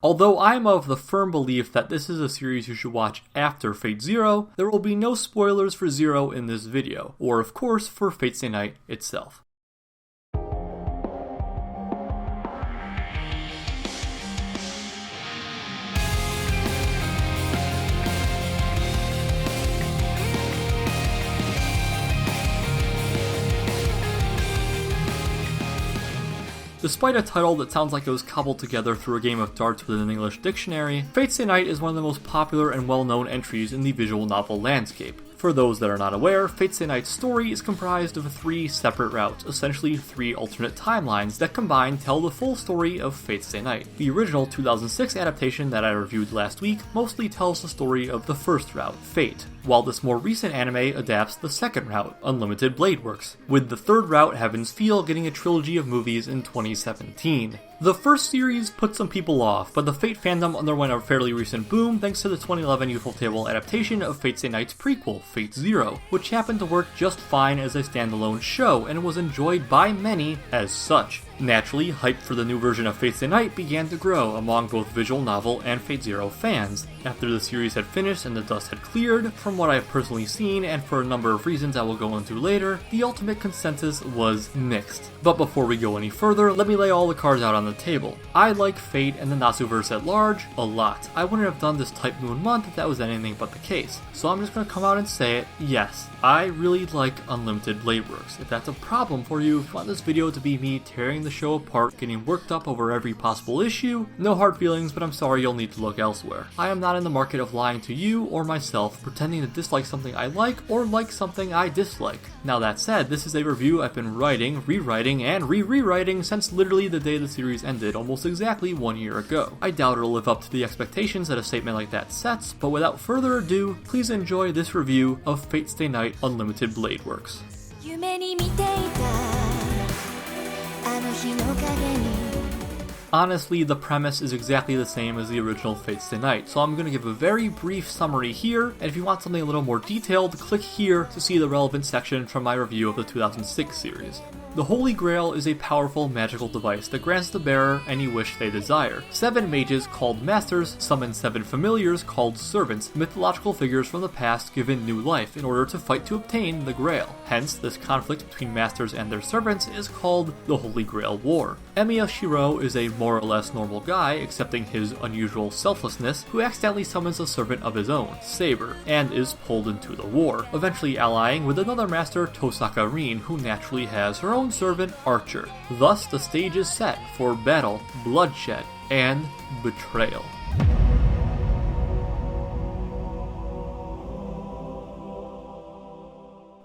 Although I'm of the firm belief that this is a series you should watch after Fate Zero, there will be no spoilers for Zero in this video, or of course for Fate Stay Night itself. Despite a title that sounds like it was cobbled together through a game of darts with an English dictionary, Fate Stay Night is one of the most popular and well-known entries in the visual novel landscape. For those that are not aware, Fate Stay Night's story is comprised of 3 separate routes, essentially 3 alternate timelines that combined tell the full story of Fate Stay Night. The original 2006 adaptation that I reviewed last week mostly tells the story of the first route, Fate, while this more recent anime adapts the second route, Unlimited Blade Works, with the third route, Heaven's Feel, getting a trilogy of movies in 2017. The first series put some people off, but the Fate fandom underwent a fairly recent boom thanks to the 2011 Ufotable adaptation of Fate Stay Night's prequel, Fate Zero, which happened to work just fine as a standalone show and was enjoyed by many as such. Naturally, hype for the new version of Fate Stay Night began to grow among both visual novel and Fate Zero fans. After the series had finished and the dust had cleared, from what I have personally seen and for a number of reasons I will go into later, the ultimate consensus was mixed. But before we go any further, let me lay all the cards out on the table. I like Fate and the Natsuverse at large a lot. I wouldn't have done this Type Moon month if that was anything but the case. So I'm just going to come out and say it, yes, I really like Unlimited Blade Works. If that's a problem for you, if you want this video to be me tearing the show apart, getting worked up over every possible issue, no hard feelings, but I'm sorry, you'll need to look elsewhere. I am not in the market of lying to you or myself, pretending to dislike something I like or like something I dislike. Now that said, this is a review I've been writing, rewriting, and rewriting since literally the day the series ended almost exactly 1 year ago. I doubt it'll live up to the expectations that a statement like that sets, but without further ado, please enjoy this review of Fate Stay Night Unlimited Blade Works. Honestly, the premise is exactly the same as the original Fate Stay Night, so I'm going to give a very brief summary here, and if you want something a little more detailed, click here to see the relevant section from my review of the 2006 series. The Holy Grail is a powerful magical device that grants the bearer any wish they desire. 7 mages called Masters summon 7 familiars called Servants, mythological figures from the past given new life in order to fight to obtain the Grail. Hence, this conflict between Masters and their servants is called the Holy Grail War. Emiya Shiro is a more or less normal guy, excepting his unusual selflessness, who accidentally summons a servant of his own, Saber, and is pulled into the war, eventually allying with another master, Tosaka Rin, who naturally has her own servant, Archer. Thus, the stage is set for battle, bloodshed, and betrayal.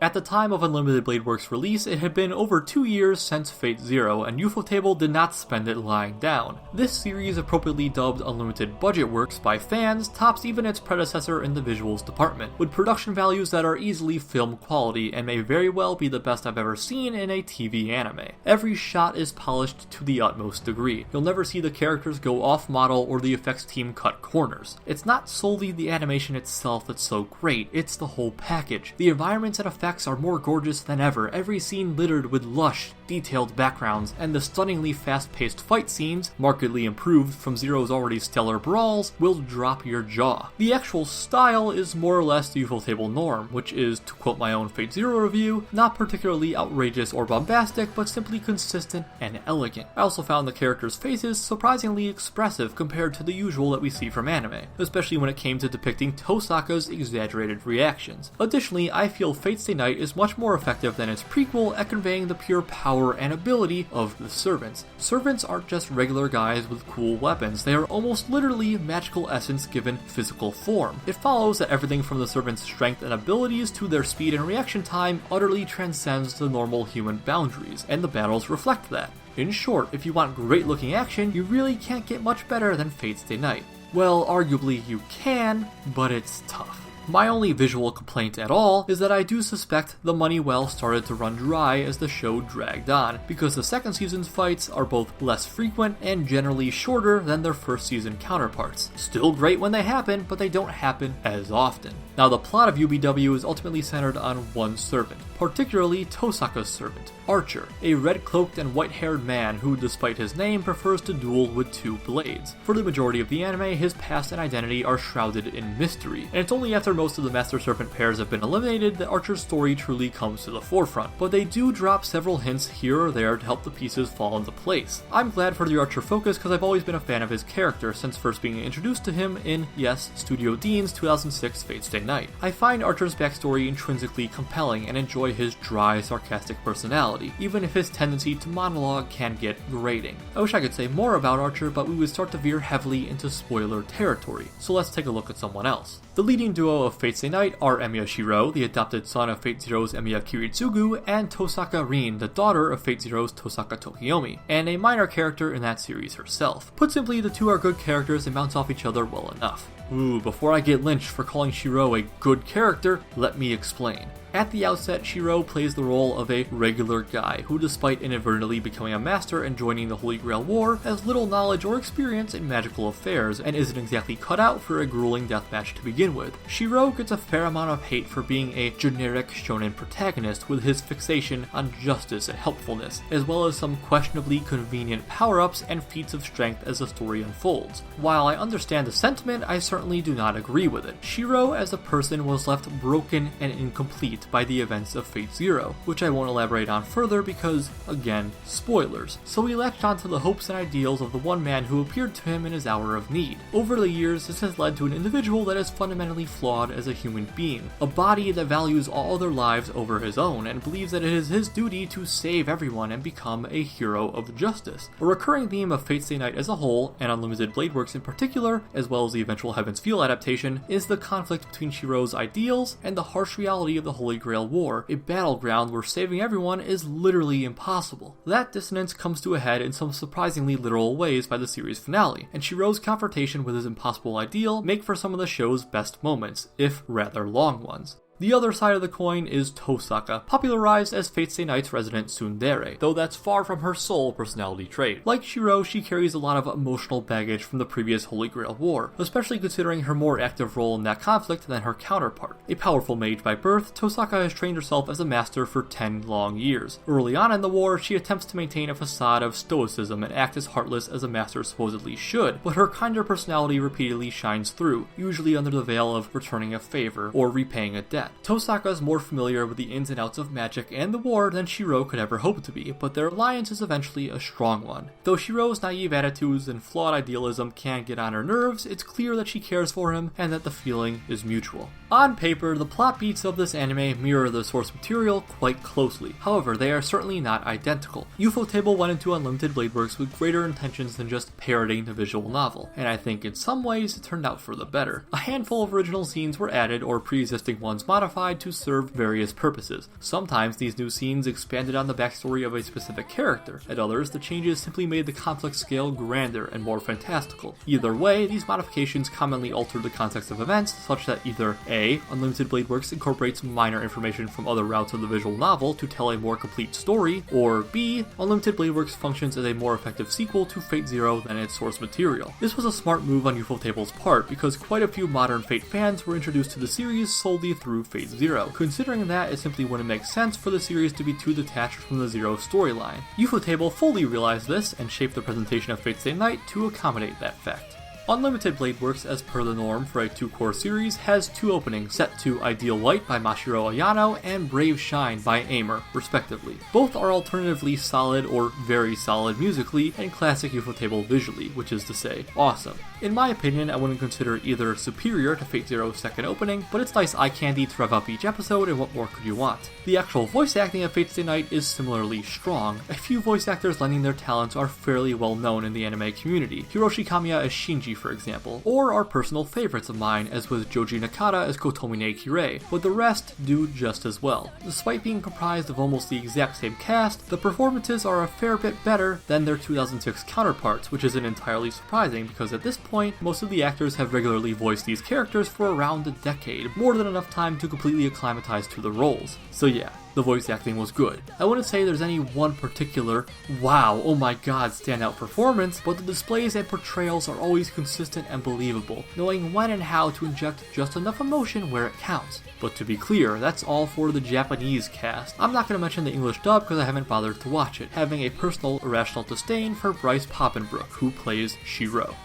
At the time of Unlimited Blade Works' release, it had been over 2 years since Fate Zero, and Ufotable did not spend it lying down. This series, appropriately dubbed Unlimited Budget Works by fans, tops even its predecessor in the visuals department, with production values that are easily film quality and may very well be the best I've ever seen in a TV anime. Every shot is polished to the utmost degree. You'll never see the characters go off model or the effects team cut corners. It's not solely the animation itself that's so great, it's the whole package. The environments and effects are more gorgeous than ever, every scene littered with lush, detailed backgrounds, and the stunningly fast-paced fight scenes, markedly improved from Zero's already stellar brawls, will drop your jaw. The actual style is more or less the Ufotable norm, which is, to quote my own Fate Zero review, not particularly outrageous or bombastic, but simply consistent and elegant. I also found the characters' faces surprisingly expressive compared to the usual that we see from anime, especially when it came to depicting Tosaka's exaggerated reactions. Additionally, I feel Fate Stay Night is much more effective than its prequel at conveying the pure power and ability of the servants. Servants aren't just regular guys with cool weapons, they are almost literally magical essence given physical form. It follows that everything from the servants' strength and abilities to their speed and reaction time utterly transcends the normal human boundaries, and the battles reflect that. In short, if you want great looking action, you really can't get much better than Fate Stay Night. Well, arguably you can, but it's tough. My only visual complaint at all is that I do suspect the money well started to run dry as the show dragged on, because the second season's fights are both less frequent and generally shorter than their first season counterparts. Still great when they happen, but they don't happen as often. Now, the plot of UBW is ultimately centered on one servant, particularly Tosaka's servant, Archer, a red-cloaked and white-haired man who, despite his name, prefers to duel with 2 blades. For the majority of the anime, his past and identity are shrouded in mystery, and it's only after most of the Master Serpent pairs have been eliminated that Archer's story truly comes to the forefront, but they do drop several hints here or there to help the pieces fall into place. I'm glad for the Archer focus because I've always been a fan of his character since first being introduced to him in, yes, Studio Dean's 2006 Fate Stay Night. I find Archer's backstory intrinsically compelling and enjoy his dry, sarcastic personality, even if his tendency to monologue can get grating. I wish I could say more about Archer, but we would start to veer heavily into spoiler territory, so let's take a look at someone else. The leading duo of Fate Stay Night are Emiya Shiro, the adopted son of Fate Zero's Emiya Kiritsugu, and Tosaka Rin, the daughter of Fate Zero's Tosaka Tokiyomi, and a minor character in that series herself. Put simply, the two are good characters and bounce off each other well enough. Ooh, before I get lynched for calling Shiro a good character, let me explain. At the outset, Shiro plays the role of a regular guy who, despite inadvertently becoming a master and joining the Holy Grail War, has little knowledge or experience in magical affairs and isn't exactly cut out for a grueling deathmatch to begin with. Shiro gets a fair amount of hate for being a generic shonen protagonist with his fixation on justice and helpfulness, as well as some questionably convenient power-ups and feats of strength as the story unfolds. While I understand the sentiment, I certainly do not agree with it. Shiro as a person was left broken and incomplete by the events of Fate Zero, which I won't elaborate on further because, again, spoilers. So he latched onto the hopes and ideals of the one man who appeared to him in his hour of need. Over the years, this has led to an individual that is fundamentally flawed as a human being, a body that values all other lives over his own and believes that it is his duty to save everyone and become a hero of justice. A recurring theme of Fate Stay Night as a whole, and Unlimited Blade Works in particular, as well as the eventual Heaven's Feel adaptation, is the conflict between Shiro's ideals and the harsh reality of the Holy Grail War, a battleground where saving everyone is literally impossible. That dissonance comes to a head in some surprisingly literal ways by the series finale, and Shiro's confrontation with his impossible ideal make for some of the show's best moments, if rather long ones. The other side of the coin is Tosaka, popularized as Fate Stay Night's resident tsundere, though that's far from her sole personality trait. Like Shiro, she carries a lot of emotional baggage from the previous Holy Grail War, especially considering her more active role in that conflict than her counterpart. A powerful mage by birth, Tosaka has trained herself as a master for 10 long years. Early on in the war, she attempts to maintain a facade of stoicism and act as heartless as a master supposedly should, but her kinder personality repeatedly shines through, usually under the veil of returning a favor or repaying a debt. Tosaka is more familiar with the ins and outs of magic and the war than Shiro could ever hope to be, but their alliance is eventually a strong one. Though Shiro's naive attitudes and flawed idealism can get on her nerves, it's clear that she cares for him and that the feeling is mutual. On paper, the plot beats of this anime mirror the source material quite closely. However, they are certainly not identical. Ufotable went into Unlimited Blade Works with greater intentions than just parodying the visual novel, and I think in some ways it turned out for the better. A handful of original scenes were added or pre-existing ones modified to serve various purposes. Sometimes these new scenes expanded on the backstory of a specific character. At others, the changes simply made the conflict scale grander and more fantastical. Either way, these modifications commonly altered the context of events, such that either A. Unlimited Blade Works incorporates minor information from other routes of the visual novel to tell a more complete story, or B. Unlimited Blade Works functions as a more effective sequel to Fate Zero than its source material. This was a smart move on Ufotable's part because quite a few modern Fate fans were introduced to the series solely through Fate Zero. Considering that, it simply wouldn't make sense for the series to be too detached from the Zero storyline. Ufotable fully realized this and shaped the presentation of Fate Stay Night to accommodate that fact. Unlimited Blade Works, as per the norm for a two-core series, has two openings set to Ideal Light by Mashiro Ayano and Brave Shine by Aimer, respectively. Both are alternatively solid or very solid musically and classic Ufotable visually, which is to say, awesome. In my opinion, I wouldn't consider either superior to Fate Zero's second opening, but it's nice eye candy to rev up each episode, and what more could you want? The actual voice acting of Fate Stay Night is similarly strong. A few voice actors lending their talents are fairly well known in the anime community. Hiroshi Kamiya as Shinji, for example, or are personal favorites of mine, as with Joji Nakata as Kotomine Kirei, but the rest do just as well. Despite being comprised of almost the exact same cast, the performances are a fair bit better than their 2006 counterparts, which isn't entirely surprising because at this point point, most of the actors have regularly voiced these characters for around a decade, more than enough time to completely acclimatize to the roles. So yeah, the voice acting was good. I wouldn't say there's any one particular, wow, oh my god, standout performance, but the displays and portrayals are always consistent and believable, knowing when and how to inject just enough emotion where it counts. But to be clear, that's all for the Japanese cast. I'm not going to mention the English dub because I haven't bothered to watch it, having a personal irrational disdain for Bryce Poppenbrook, who plays Shiro.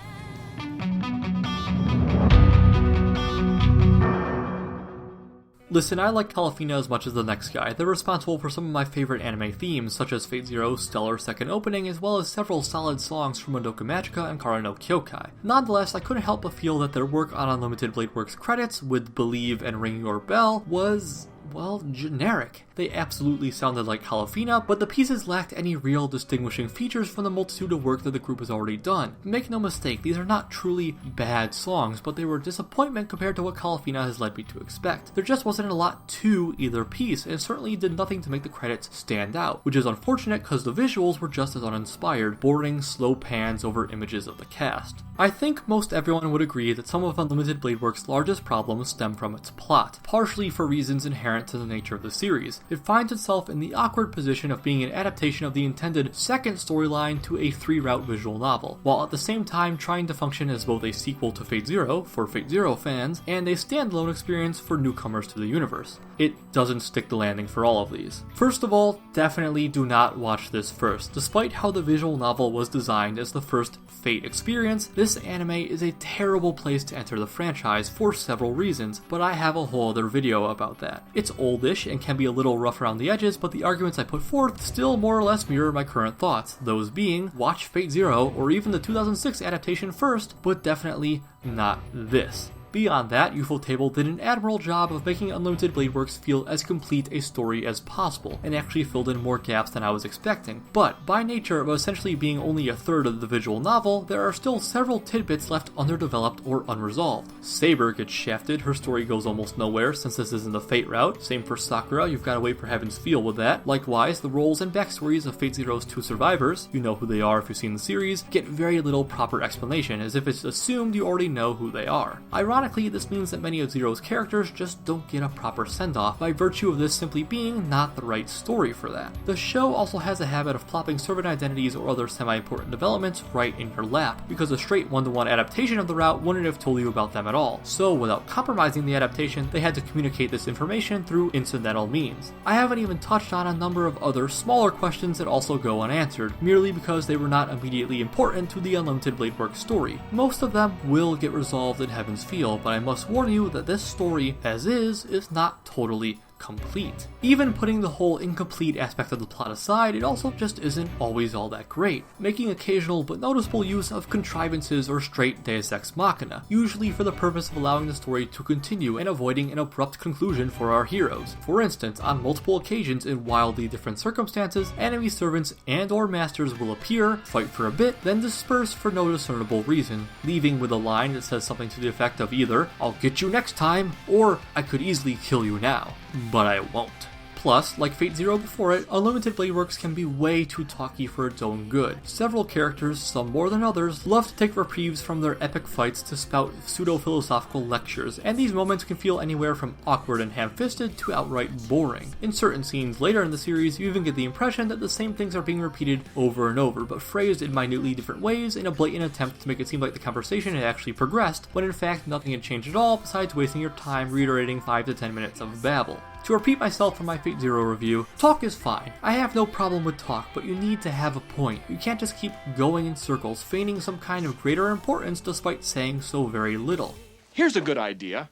Listen, I like Kalafina as much as the next guy. They're responsible for some of my favorite anime themes, such as Fate Zero's stellar second opening, as well as several solid songs from Madoka Magica and Kara no Kyokai. Nonetheless, I couldn't help but feel that their work on Unlimited Blade Works credits, with Believe and Ring Your Bell, was, well, generic. They absolutely sounded like Kalafina, but the pieces lacked any real distinguishing features from the multitude of work that the group has already done. Make no mistake, these are not truly bad songs, but they were a disappointment compared to what Kalafina has led me to expect. There just wasn't a lot to either piece, and certainly did nothing to make the credits stand out, which is unfortunate because the visuals were just as uninspired, boring, slow pans over images of the cast. I think most everyone would agree that some of Unlimited Blade Works' largest problems stem from its plot, partially for reasons inherent to the nature of the series. It finds itself in the awkward position of being an adaptation of the intended second storyline to a 3-route visual novel, while at the same time trying to function as both a sequel to Fate Zero for Fate Zero fans and a standalone experience for newcomers to the universe. It doesn't stick the landing for all of these. First of all, definitely do not watch this first. Despite how the visual novel was designed as the first Fate experience, this anime is a terrible place to enter the franchise for several reasons, but I have a whole other video about that. It's oldish and can be a little rough around the edges, but the arguments I put forth still more or less mirror my current thoughts, those being, watch Fate Zero or even the 2006 adaptation first, but definitely not this. Beyond that, Ufotable did an admirable job of making Unlimited Blade Works feel as complete a story as possible, and actually filled in more gaps than I was expecting. But, by nature of essentially being only a third of the visual novel, there are still several tidbits left underdeveloped or unresolved. Saber gets shafted, her story goes almost nowhere since this isn't the Fate route. Same for Sakura, you've gotta wait for Heaven's Feel with that. Likewise, the roles and backstories of Fate Zero's 2 survivors, you know who they are if you've seen the series, get very little proper explanation, as if it's assumed you already know who they are. Ironically, this means that many of Zero's characters just don't get a proper send-off by virtue of this simply being not the right story for that. The show also has a habit of plopping servant identities or other semi-important developments right in your lap, because a straight one-to-one adaptation of the route wouldn't have told you about them at all. So, without compromising the adaptation, they had to communicate this information through incidental means. I haven't even touched on a number of other smaller questions that also go unanswered, merely because they were not immediately important to the Unlimited Blade Works story. Most of them will get resolved in Heaven's Feel, but I must warn you that this story, as is not totally complete. Even putting the whole incomplete aspect of the plot aside, it also just isn't always all that great, making occasional but noticeable use of contrivances or straight Deus Ex Machina, usually for the purpose of allowing the story to continue and avoiding an abrupt conclusion for our heroes. For instance, on multiple occasions in wildly different circumstances, enemy servants and or masters will appear, fight for a bit, then disperse for no discernible reason, leaving with a line that says something to the effect of either, "I'll get you next time," or "I could easily kill you now." But I won't. Plus, like Fate Zero before it, Unlimited Blade Works can be way too talky for its own good. Several characters, some more than others, love to take reprieves from their epic fights to spout pseudo-philosophical lectures, and these moments can feel anywhere from awkward and ham-fisted to outright boring. In certain scenes later in the series, you even get the impression that the same things are being repeated over and over, but phrased in minutely different ways in a blatant attempt to make it seem like the conversation had actually progressed, when in fact nothing had changed at all besides wasting your time reiterating 5 to 10 minutes of babble. To repeat myself from my Fate Zero review, talk is fine. I have no problem with talk, but you need to have a point. You can't just keep going in circles, feigning some kind of greater importance despite saying so very little. Here's a good idea.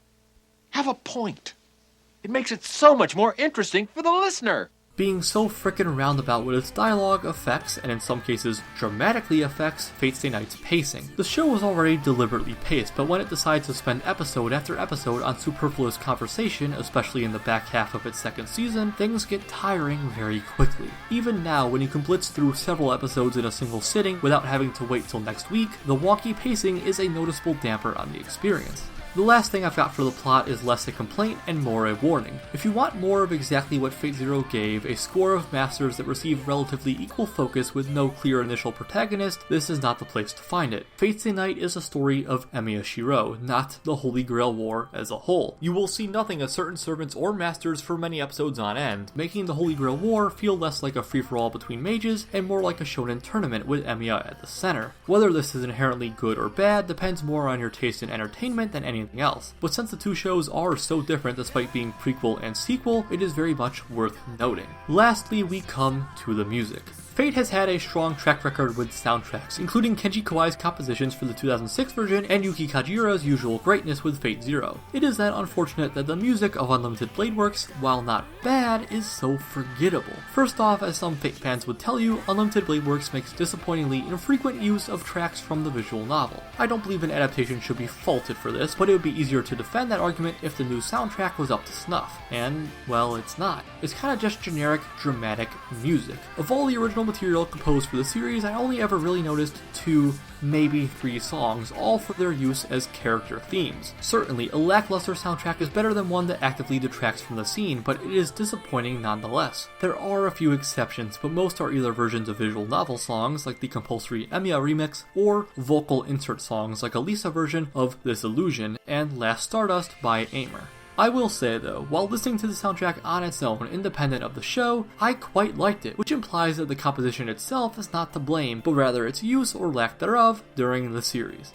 Have a point. It makes it so much more interesting for the listener. Being so frickin' roundabout with its dialogue affects, and in some cases dramatically affects, Fate Stay Night's pacing. The show was already deliberately paced, but when it decides to spend episode after episode on superfluous conversation, especially in the back half of its second season, things get tiring very quickly. Even now, when you can blitz through several episodes in a single sitting without having to wait till next week, the wonky pacing is a noticeable damper on the experience. The last thing I've got for the plot is less a complaint and more a warning. If you want more of exactly what Fate Zero gave, a score of masters that receive relatively equal focus with no clear initial protagonist, this is not the place to find it. Fate Stay Night is a story of Emiya Shiro, not the Holy Grail War as a whole. You will see nothing of certain servants or masters for many episodes on end, making the Holy Grail War feel less like a free-for-all between mages and more like a shonen tournament with Emiya at the center. Whether this is inherently good or bad depends more on your taste in entertainment than anything else, but since the two shows are so different despite being prequel and sequel, it is very much worth noting. Lastly, we come to the music. Fate has had a strong track record with soundtracks, including Kenji Kawai's compositions for the 2006 version and Yuki Kajira's usual greatness with Fate Zero. It is then unfortunate that the music of Unlimited Blade Works, while not bad, is so forgettable. First off, as some Fate fans would tell you, Unlimited Blade Works makes disappointingly infrequent use of tracks from the visual novel. I don't believe an adaptation should be faulted for this, but it would be easier to defend that argument if the new soundtrack was up to snuff. And, well, it's not. It's kinda just generic, dramatic music. Of all the original material composed for the series, I only ever really noticed 2, maybe 3 songs, all for their use as character themes. Certainly, a lackluster soundtrack is better than one that actively detracts from the scene, but it is disappointing nonetheless. There are a few exceptions, but most are either versions of visual novel songs, like the compulsory Emiya remix, or vocal insert songs, like a Lisa version of This Illusion and Last Stardust by Aimer. I will say though, while listening to the soundtrack on its own, independent of the show, I quite liked it, which implies that the composition itself is not to blame, but rather its use or lack thereof during the series.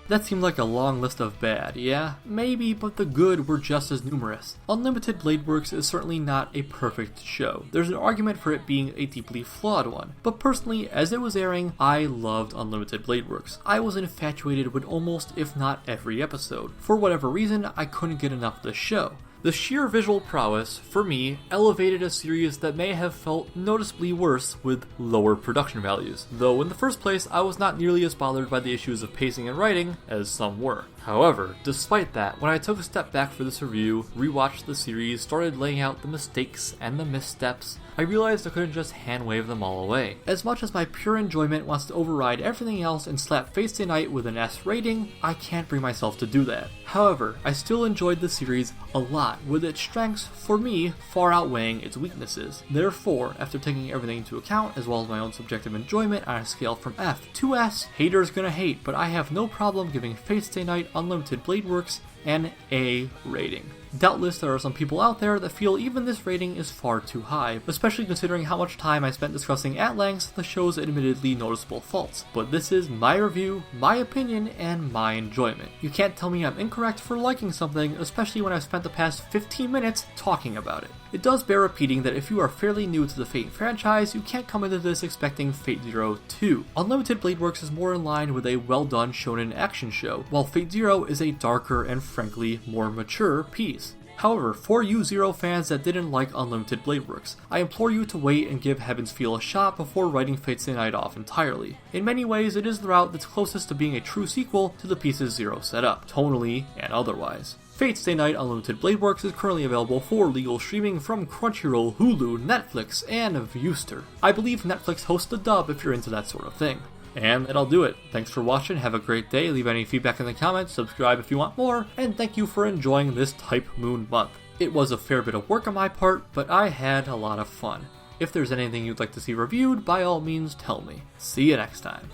That seemed like a long list of bad, yeah? Maybe, but the good were just as numerous. Unlimited Blade Works is certainly not a perfect show. There's an argument for it being a deeply flawed one. But personally, as it was airing, I loved Unlimited Blade Works. I was infatuated with almost, if not every episode. For whatever reason, I couldn't get enough of the show. The sheer visual prowess, for me, elevated a series that may have felt noticeably worse with lower production values, though in the first place I was not nearly as bothered by the issues of pacing and writing as some were. However, despite that, when I took a step back for this review, rewatched the series, started laying out the mistakes and the missteps, I realized I couldn't just hand-wave them all away. As much as my pure enjoyment wants to override everything else and slap Fate Stay Night with an S rating, I can't bring myself to do that. However, I still enjoyed the series a lot, with its strengths, for me, far outweighing its weaknesses. Therefore, after taking everything into account, as well as my own subjective enjoyment on a scale from F to S, haters gonna hate, but I have no problem giving Fate Stay Night Unlimited Blade Works an A rating. Doubtless there are some people out there that feel even this rating is far too high, especially considering how much time I spent discussing at length the show's admittedly noticeable faults. But this is my review, my opinion, and my enjoyment. You can't tell me I'm incorrect for liking something, especially when I've spent the past 15 minutes talking about it. It does bear repeating that if you are fairly new to the Fate franchise, you can't come into this expecting Fate Zero 2. Unlimited Blade Works is more in line with a well-done shonen action show, while Fate Zero is a darker and frankly more mature piece. However, for you Zero fans that didn't like Unlimited Blade Works, I implore you to wait and give Heaven's Feel a shot before writing Fate Stay Night off entirely. In many ways, it is the route that's closest to being a true sequel to the pieces Zero set up, tonally and otherwise. Fate Stay Night Unlimited Blade Works is currently available for legal streaming from Crunchyroll, Hulu, Netflix, and Viewster. I believe Netflix hosts the dub if you're into that sort of thing. And that'll do it. Thanks for watching, have a great day, leave any feedback in the comments, subscribe if you want more, and thank you for enjoying this Type Moon month. It was a fair bit of work on my part, but I had a lot of fun. If there's anything you'd like to see reviewed, by all means tell me. See you next time.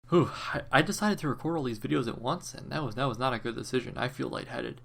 Whew, I decided to record all these videos at once, and that was not a good decision. I feel lightheaded.